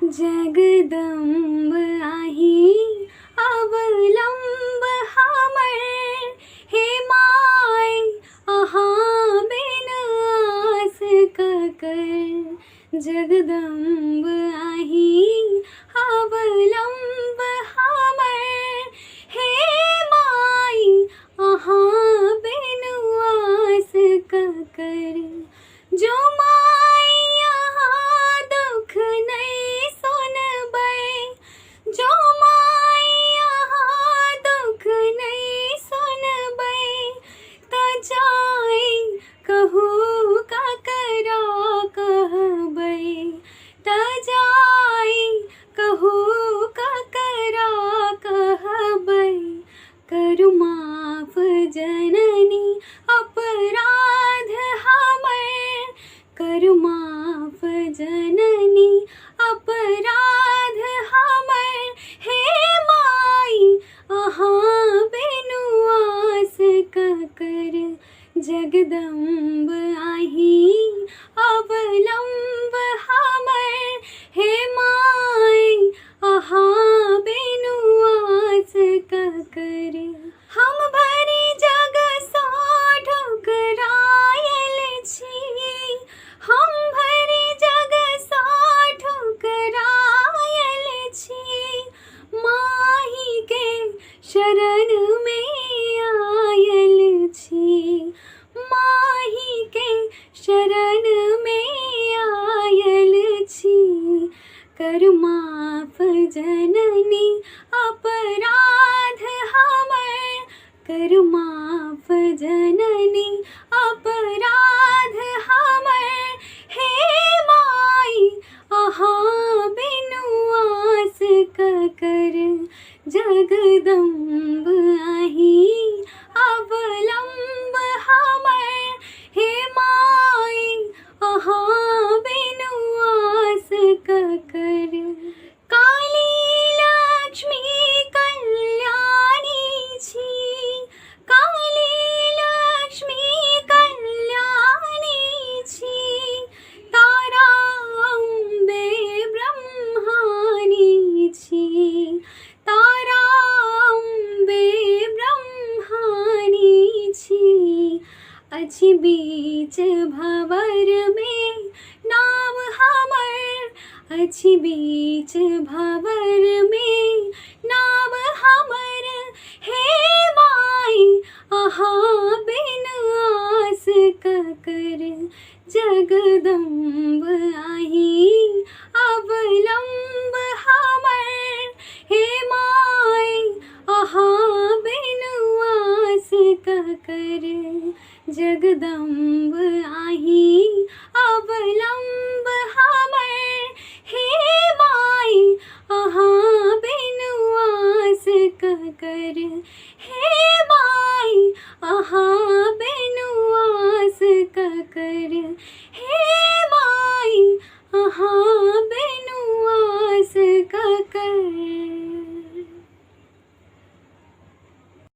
जगदम आही अवलम हमर hey my अहाँ बिन आस ककर। जगदम आही अवलम हमर हे माय अहाँ बिन आस ककर। जो माय अहाँ दुख नहीं सुनबै, जो माय अहाँ दुख नहीं सुनबै, त जाय कहू ककरा कहबै, त जाय कहू ककरा कहबै। करु माफ जननी अपराध हमर, करु माफ जननी अपराध हमर हे माय अहाँ बिनु आस ककर। जगदम्ब आही अवलम्ब हमर हे माय अहाँ बिनु आस ककर। हम भरी जग सा ठुकरायल छी, हम भरी जग सा ठुकरायल छी, माही के शरण में आयल छी, माही के शरण में आयल छी। कर माफ जननी अपराध हमर, कर माफ जननी अपराध हमर हे माय अहाँ बिनु आस ककर। जगदम्ब आही अवलम्ब हमर हे माय अहाँ बिनु आस ककर। काली लक्ष्मी कल्याणी छी, काली लक्ष्मी कल्याणी छी, तारा अम्बे ब्रह्मानी छी, तारा अम्बे ब्रह्मानी छी। अछि बीच भंवर में नाम हमर, अछि बीच भंवर में नाम हमर हे माय अहाँ बिन आस ककर। जगदम्ब आही अवलम्ब हमर हे माय अहाँ बिन आस ककर। जगदम्ब आही अवलम्ब हमर हे माय अहाँ बिन आस ककर।